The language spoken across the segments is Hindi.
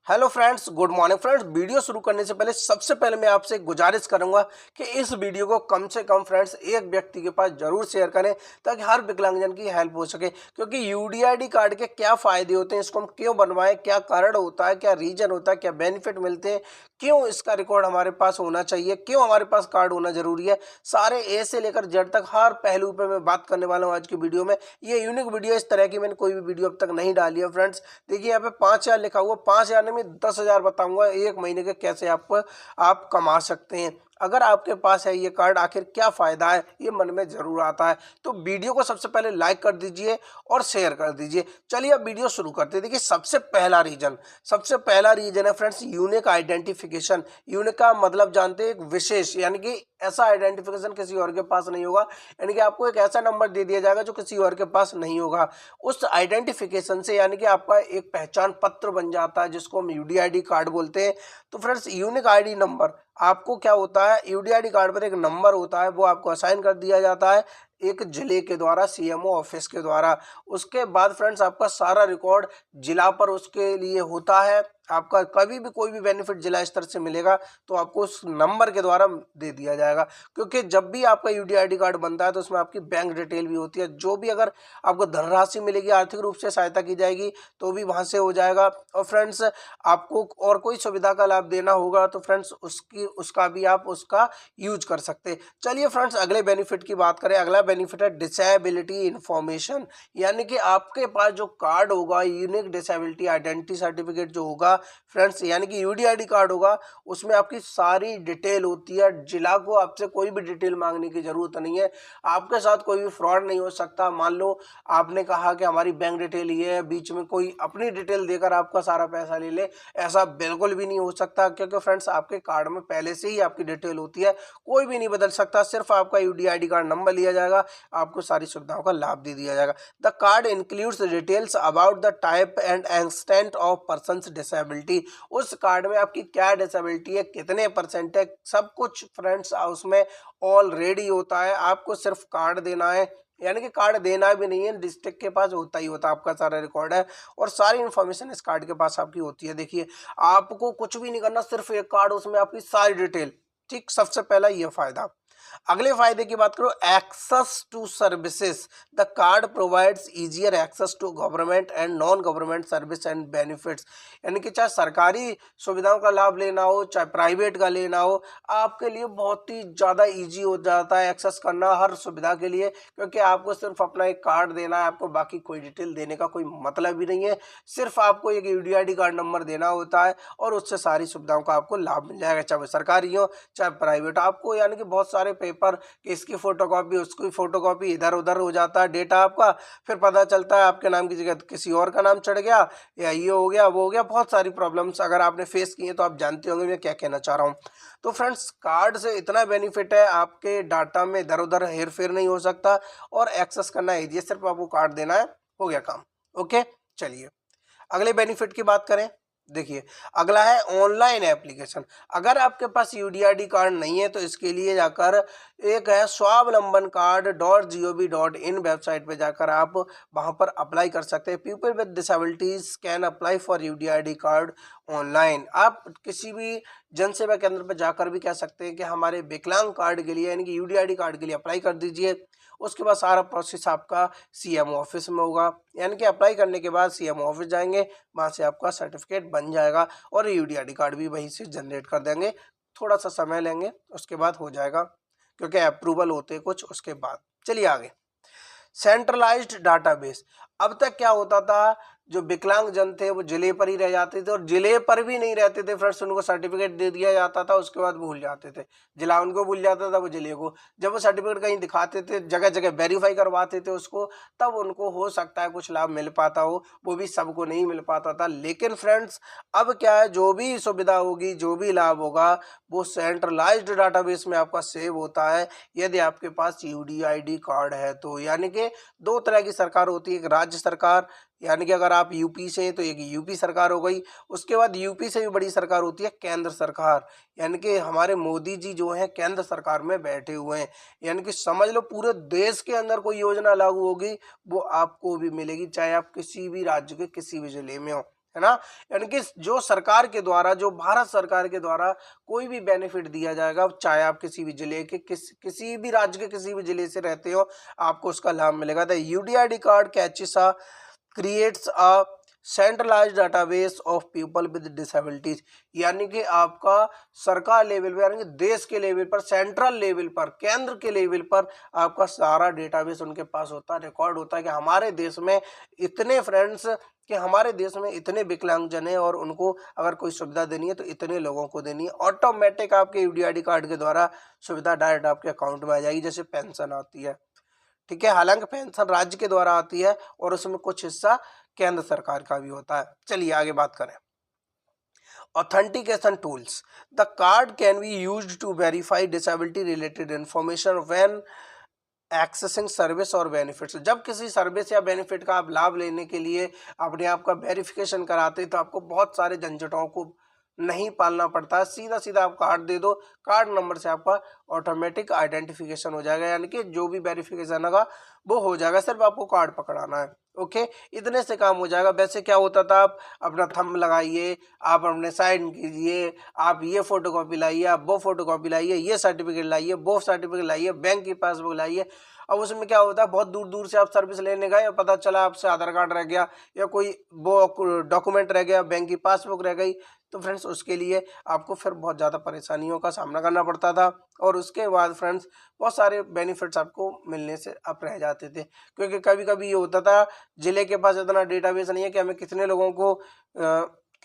Hello friends, good morning friends. Video शुरू करने से पहले सबसे पहले मैं आपसे एक गुजारिश करूंगा कि इस वीडियो को कम से कम फ्रेंड्स एक व्यक्ति के पास जरूर शेयर करें ताकि हर विकलांगजन की हेल्प हो सके। क्योंकि यूडीआईडी कार्ड के क्या फायदे होते हैं, इसको हम क्यों बनवाएं, क्या कारण होता है, क्या रीजन होता है, क्या बेनिफिट मिलते हैं, क्यों इसका रिकॉर्ड हमारे पास होना चाहिए, क्यों हमारे पास कार्ड होना जरूरी है, सारे ए से लेकर जेड तक हर पहलू पे मैं बात करने वाला हूँ आज की वीडियो में। ये यूनिक वीडियो, इस तरह की मैंने कोई भी वीडियो अब तक नहीं डाली है फ्रेंड्स। देखिए यहाँ पे 5,000 लिखा हुआ, 5,000 में 10,000 बताऊंगा एक महीने के कैसे आप कमा सकते हैं। अगर आपके पास है ये कार्ड, आखिर क्या फायदा है, ये मन में जरूर आता है। तो वीडियो को सबसे पहले लाइक कर दीजिए और शेयर कर दीजिए। चलिए अब वीडियो शुरू करते हैं। देखिए सबसे पहला रीजन है फ्रेंड्स यूनिक आइडेंटिफिकेशन। यूनिक का मतलब जानते हैं, एक विशेष, यानी कि ऐसा आइडेंटिफिकेशन किसी और के पास नहीं होगा। यानी कि आपको एक ऐसा नंबर दे दिया जाएगा जो किसी और के पास नहीं होगा। उस आइडेंटिफिकेशन से यानी कि आपका एक पहचान पत्र बन जाता है, जिसको हम यूडीआईडी कार्ड बोलते हैं। तो फ्रेंड्स यूनिक आईडी नंबर आपको क्या होता है, यूडीआईडी कार्ड पर एक नंबर होता है, वो आपको असाइन कर दिया जाता है एक जिले के द्वारा, सीएमओ ऑफिस के द्वारा। उसके बाद फ्रेंड्स आपका सारा रिकॉर्ड जिला पर उसके लिए होता है। आपका कभी भी कोई भी बेनिफिट जिला स्तर से मिलेगा तो आपको उस नंबर के द्वारा दे दिया जाएगा। क्योंकि जब भी आपका यूडीआईडी कार्ड बनता है तो उसमें आपकी बैंक डिटेल भी होती है। जो भी अगर आपको धनराशि मिलेगी, आर्थिक रूप से सहायता की जाएगी, तो भी वहां से हो जाएगा। और फ्रेंड्स आपको और कोई सुविधा का लाभ देना होगा तो फ्रेंड्स उसका भी आप उसका यूज कर सकते हैं। चलिए फ्रेंड्स अगले बेनिफिट की बात करें। अगला बेनिफिट है डिसेबिलिटी इंफॉर्मेशन। यानी कि आपके पास जो कार्ड होगा, यूनिक डिसेबिलिटी आइडेंटिटी सर्टिफिकेट जो होगा फ्रेंड्स, यानी कि यूडीआईडी कार्ड होगा, उसमें आपकी सारी डिटेल होती है। जिला को आपसे कोई भी डिटेल मांगने की जरूरत नहीं है। आपके साथ कोई भी फ्रॉड नहीं हो सकता। मान लो आपने कहा कि हमारी बैंक डिटेल ये है, बीच में कोई अपनी डिटेल देकर आपका सारा पैसा ले ले, ऐसा बिल्कुल भी नहीं हो सकता। क्योंकि फ्रेंड्स आपके कार्ड में पहले से ही आपकी डिटेल होती है, कोई भी नहीं बदल सकता। सिर्फ आपका यूडीआईडी कार्ड नंबर लिया जाएगा, आपको सारी सुविधाओं का लाभ दे दिया जाएगा। The card includes details about the type and extent of persons disability. उस कार्ड में आपकी क्या डिसेबिलिटी है, कितने परसेंट है, सब कुछ फ्रेंड्स उसमें ऑलरेडी होता है। आपको सिर्फ कार्ड देना है, यानी कि कार्ड देना भी नहीं है, डिस्ट्रिक्ट के पास होता ही होता है, आपका सारा रिकॉर्ड है और सारी इन्फॉर्मेशन इस कार्ड के पास आपकी होती है। देखिए आपको कुछ भी नहीं करना, सिर्फ एक कार्ड, उसमें आपकी सारी डिटेल। ठीक, सबसे पहला ये फायदा। अगले फायदे की बात करो, access to services. The card provides easier access to government and non government service and benefits. यानी कि चाहे सरकारी सुविधाओं का लाभ लेना हो, चाहे प्राइवेट का लेना हो, आपके लिए बहुत ही ज़्यादा इजी हो जाता है एक्सेस करना हर सुविधा के लिए। क्योंकि आपको सिर्फ अपना एक कार्ड देना है, आपको बाकी कोई डिटेल देने का कोई मतलब ही नहीं है। सिर्फ आपको एक यूडीआईडी कार्ड नंबर देना होता है और उससे सारी सुविधाओं का आपको लाभ मिल जाएगा, चाहे सरकारी हो चाहे प्राइवेट। आपको यानी कि बहुत सारे पेपर कि इसकी फोटोकॉपी, उसकी फोटोकॉपी, इधर उधर हो जाता है डेटा आपका। फिर पता चलता है आपके नाम की जगह किसी और का नाम चढ़ गया, या ये हो गया वो हो गया। बहुत सारी प्रॉब्लम्स अगर आपने फेस की हैं तो आप जानते होंगे मैं क्या कहना चाह रहा हूँ। तो फ्रेंड्स कार्ड से इतना बेनिफिट है, आपके डाटा में इधर उधर हेर फेर नहीं हो सकता और एक्सेस करना ईजी है। सिर्फ आपको कार्ड देना है, हो गया काम। ओके, चलिए अगले बेनिफिट की बात करें। देखिए अगला है ऑनलाइन एप्लीकेशन। अगर आपके पास यूडीआईडी कार्ड नहीं है तो इसके लिए जाकर एक है स्वावलंबन कार्ड .gov.in वेबसाइट पे जाकर आप वहां पर अप्लाई कर सकते हैं। People with disabilities can apply for UDID card online. आप किसी भी जन सेवा केंद्र पर जाकर भी कह सकते हैं कि हमारे विकलांग कार्ड के लिए, यानी कि यूडीआईडी कार्ड के लिए अप्लाई कर दीजिए। उसके बाद सारा प्रोसेस आपका सीएमओ ऑफिस में होगा। यानी कि अप्लाई करने के बाद सीएमओ ऑफिस जाएंगे, वहाँ से आपका सर्टिफिकेट बन जाएगा और यूडीआईडी कार्ड भी वहीं से जनरेट कर देंगे। थोड़ा सा समय लेंगे, उसके बाद हो जाएगा, क्योंकि अप्रूवल होते हैं कुछ उसके बाद। चलिए आगे, सेंट्रलाइज्ड डाटाबेस। अब तक क्या होता था, जो विकलांग जन थे वो जिले पर ही रह जाते थे, और जिले पर भी नहीं रहते थे फ्रेंड्स, उनको सर्टिफिकेट दे दिया जाता था, उसके बाद भूल जाते थे। जिला उनको भूल जाता था, वो जिले को। जब वो सर्टिफिकेट कहीं दिखाते थे, जगह जगह वेरीफाई करवाते थे उसको, तब उनको हो सकता है कुछ लाभ मिल पाता हो, वो भी सबको नहीं मिल पाता था। लेकिन फ्रेंड्स अब क्या है, जो भी सुविधा होगी, जो भी लाभ होगा, वो सेंट्रलाइज्ड डाटाबेस में आपका सेव होता है, यदि आपके पास यूडीआईडी कार्ड है तो। यानी कि दो तरह की सरकार होती है, एक राज्य सरकार, यानी कि अगर आप यूपी से हैं तो एक यूपी सरकार हो गई। उसके बाद यूपी से भी बड़ी सरकार होती है केंद्र सरकार, यानी कि हमारे मोदी जी जो हैं केंद्र सरकार में बैठे हुए हैं। यानी कि समझ लो पूरे देश के अंदर कोई योजना लागू होगी वो आपको भी मिलेगी, चाहे आप किसी भी राज्य के किसी भी जिले में हो। है ना। यानी कि जो सरकार के द्वारा, जो भारत सरकार के द्वारा कोई भी बेनिफिट दिया जाएगा, चाहे आप किसी भी जिले के किसी भी राज्य के किसी भी जिले से रहते हो, आपको उसका लाभ मिलेगा। The UDID card catches creates a centralised database of people with disabilities. यानी कि आपका सरकार लेवल पर, यानी कि देश के लेवल पर, सेंट्रल लेवल पर, केंद्र के लेवल पर आपका सारा डेटाबेस उनके पास होता है, रिकॉर्ड होता है कि हमारे देश में इतने फ्रेंड्स, कि हमारे देश में इतने विकलांगजन हैं और उनको अगर कोई सुविधा देनी है तो इतने लोगों को देनी है। ऑटोमेटिक आपके यूडीआईडी कार्ड के द्वारा सुविधा डायरेक्ट आपके अकाउंट में आ जाएगी, जैसे पेंशन आती है, ठीक है। हालांकि पेंशन राज्य के द्वारा आती है और उसमें कुछ हिस्सा केंद्र सरकार का भी होता है। चलिए आगे बात करें। Authentication tools. The card can be used to verify disability related information when accessing service और बेनिफिट्स। जब किसी सर्विस या बेनिफिट का आप लाभ लेने के लिए अपने आप का वेरिफिकेशन कराते हैं तो आपको बहुत सारे झंझटों को नहीं पालना पड़ता है। सीधा सीधा आप कार्ड दे दो, कार्ड नंबर से आपका ऑटोमेटिक आइडेंटिफिकेशन हो जाएगा, यानी कि जो भी वेरिफिकेशन होगा वो हो जाएगा, सिर्फ आपको कार्ड पकड़ाना है। ओके, इतने से काम हो जाएगा। वैसे क्या होता था, आप अपना थंब लगाइए, आप अपने साइन कीजिए, आप ये फोटोकॉपी लाइए, आप वो फोटोकॉपी लाइए, ये सर्टिफिकेट लाइए, वो सर्टिफिकेट लाइए, बैंक की पासबुक लाइए। अब उसमें क्या होता है, बहुत दूर दूर से आप सर्विस लेने गए और पता चला आपसे आधार कार्ड रह गया या कोई वो डॉक्यूमेंट रह गया, बैंक की पासबुक रह गई, तो फ्रेंड्स उसके लिए आपको फिर बहुत ज़्यादा परेशानियों का सामना करना पड़ता था। और उसके बाद फ्रेंड्स बहुत सारे बेनिफिट्स आपको मिलने से आप रह जाते थे, क्योंकि कभी कभी ये होता था जिले के पास इतना डेटाबेस नहीं है कि हमें कितने लोगों को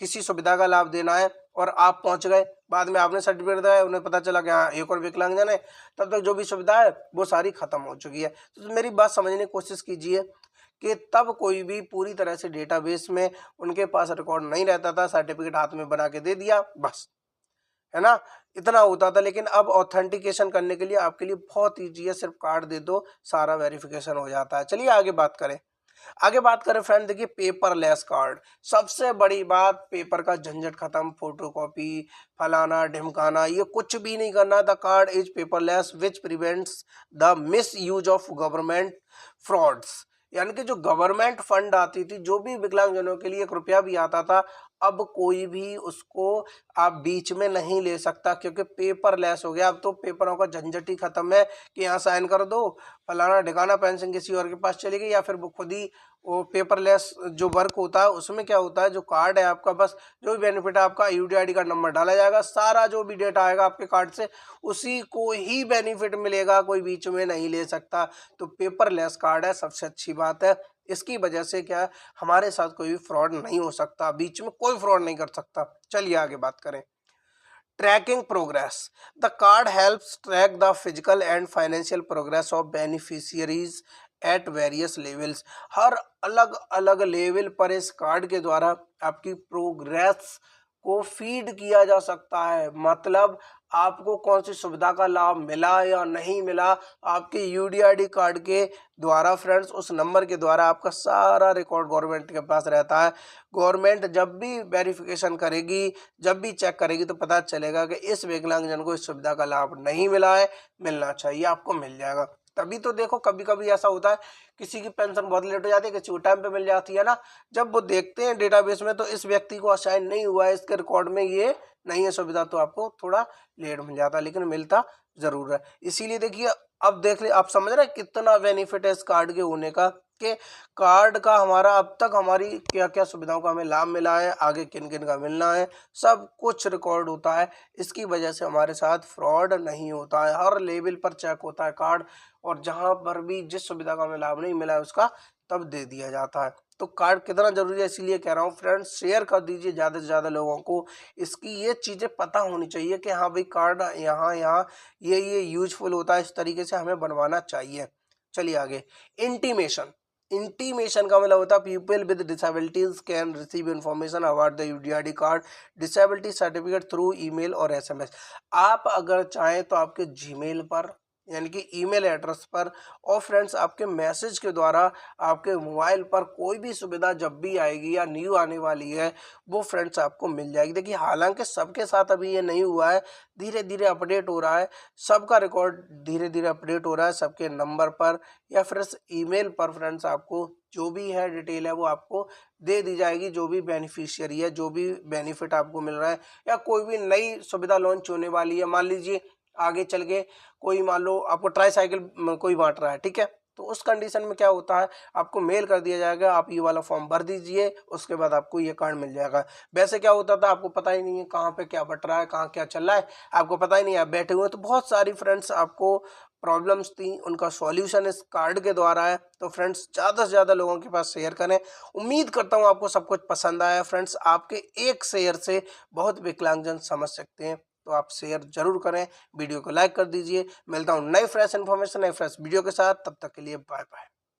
किसी सुविधा का लाभ देना है, और आप पहुंच गए, बाद में आपने सर्टिफिकेट दिया, उन्हें पता चला कि हाँ एक और विकलांगजन है, तब तक जो भी सुविधा है वो सारी खत्म हो चुकी है। तो मेरी बात समझने की कोशिश कीजिए कि तब कोई भी पूरी तरह से डेटाबेस में उनके पास रिकॉर्ड नहीं रहता था, सर्टिफिकेट हाथ में बना के दे दिया बस, है ना, इतना होता था। लेकिन अब ऑथेंटिकेशन करने के लिए आपके लिए बहुत ईजी है, सिर्फ कार्ड दे दो, सारा वेरिफिकेशन हो जाता है। चलिए आगे बात करें। आगे बात करें फ्रेंड, देखिए पेपरलेस कार्ड, सबसे बड़ी बात, पेपर का झंझट खत्म, फोटोकॉपी फलाना ढिमकाना ये कुछ भी नहीं करना। The card is paperless which prevents the miss use of government frauds. यानी कि जो गवर्नमेंट फंड आती थी, जो भी विकलांगजनों के लिए 1 रुपया भी आता था, अब कोई भी उसको आप बीच में नहीं ले सकता, क्योंकि पेपरलेस हो गया। अब तो पेपरों का झंझट ही खत्म है कि यहाँ साइन कर दो, फलाना ढिकाना, पेंशन किसी और के पास चली गई, या फिर वो खुद ही वो पेपरलेस जो वर्क होता है उसमें क्या होता है, जो कार्ड है आपका, बस जो भी बेनिफिट है आपका यूडीआईडी का नंबर डाला जाएगा, सारा जो भी डेटा आएगा आपके कार्ड से उसी को ही बेनिफिट मिलेगा, कोई बीच में नहीं ले सकता। तो पेपरलेस कार्ड है, सबसे अच्छी बात है। इसकी वजह से क्या है, हमारे साथ कोई भी फ्रॉड नहीं हो सकता, बीच में कोई फ्रॉड नहीं कर सकता। चलिए आगे बात करें। Tracking progress. The card helps track the physical and financial progress of beneficiaries at various levels. हर अलग अलग लेवल पर इस कार्ड के द्वारा आपकी प्रोग्रेस को फीड किया जा सकता है। मतलब आपको कौन सी सुविधा का लाभ मिला या नहीं मिला, आपके यूडीआईडी कार्ड के द्वारा फ्रेंड्स, उस नंबर के द्वारा आपका सारा रिकॉर्ड गवर्नमेंट के पास रहता है। गवर्नमेंट जब भी वेरिफिकेशन करेगी, जब भी चेक करेगी, तो पता चलेगा कि इस विकलांगजन को इस सुविधा का लाभ नहीं मिला है, मिलना चाहिए, आपको मिल जाएगा। तभी तो देखो कभी कभी ऐसा होता है, किसी की पेंशन बहुत लेट हो जाती है, किसी को टाइम पे मिल जाती है ना, जब वो देखते हैं डेटाबेस में तो इस व्यक्ति को असाइन नहीं हुआ है, इसके रिकॉर्ड में ये नहीं है सुविधा, तो आपको थोड़ा लेट मिल जाता है, लेकिन मिलता जरूर है। इसीलिए देखिए, अब देख ले, आप समझ रहे हैं कितना बेनिफिट है इस कार्ड के होने का, कि कार्ड का हमारा अब तक हमारी क्या क्या सुविधाओं का हमें लाभ मिला है, आगे किन किन का मिलना है, सब कुछ रिकॉर्ड होता है। इसकी वजह से हमारे साथ फ्रॉड नहीं होता है, हर लेवल पर चेक होता है कार्ड, और जहां पर भी जिस सुविधा का हमें लाभ नहीं मिला है उसका तब दे दिया जाता है। तो कार्ड कितना जरूरी है, इसीलिए कह रहा हूँ फ्रेंड्स, शेयर कर दीजिए ज़्यादा से ज़्यादा लोगों को, इसकी ये चीज़ें पता होनी चाहिए कि हाँ भाई कार्ड यहाँ यहाँ ये यूजफुल होता है, इस तरीके से हमें बनवाना चाहिए। चलिए आगे। इंटीमेशन। इंटीमेशन का मतलब होता है people with disabilities can receive information about the UDID card disability certificate through email और एसएमएस। आप अगर चाहें तो आपके जीमेल पर, यानी कि ईमेल एड्रेस पर, और फ्रेंड्स आपके मैसेज के द्वारा आपके मोबाइल पर कोई भी सुविधा जब भी आएगी या न्यू आने वाली है, वो फ्रेंड्स आपको मिल जाएगी। देखिए हालांकि सबके साथ अभी ये नहीं हुआ है, धीरे धीरे अपडेट हो रहा है, सबका रिकॉर्ड धीरे धीरे अपडेट हो रहा है, सबके नंबर पर या फिर ईमेल पर फ्रेंड्स आपको जो भी है डिटेल है वो आपको दे दी जाएगी, जो भी बेनिफिशियरी है, जो भी बेनिफिट आपको मिल रहा है या कोई भी नई सुविधा लॉन्च होने वाली है। मान लीजिए आगे चल के कोई मान लो आपको ट्राईसाइकिल कोई बांट रहा है, ठीक है, तो उस कंडीशन में क्या होता है, आपको मेल कर दिया जाएगा, आप ये वाला फॉर्म भर दीजिए, उसके बाद आपको ये कार्ड मिल जाएगा। वैसे क्या होता था, आपको पता ही नहीं है कहाँ पे क्या बट रहा है, कहाँ क्या चल रहा है, आपको पता ही नहीं है, आप बैठे हुए हैं। तो बहुत सारी फ्रेंड्स आपको प्रॉब्लम्स थी, उनका सॉल्यूशन इस कार्ड के द्वारा है। तो फ्रेंड्स ज़्यादा से ज़्यादा लोगों के पास शेयर करें। उम्मीद करता हूँ आपको सब कुछ पसंद आया। फ्रेंड्स, आपके एक शेयर से बहुत विकलांगजन समझ सकते हैं, तो आप शेयर जरूर करें, वीडियो को लाइक कर दीजिए। मिलता हूँ नई फ्रेश इन्फॉर्मेशन, नई फ्रेश वीडियो के साथ। तब तक के लिए बाय बाय।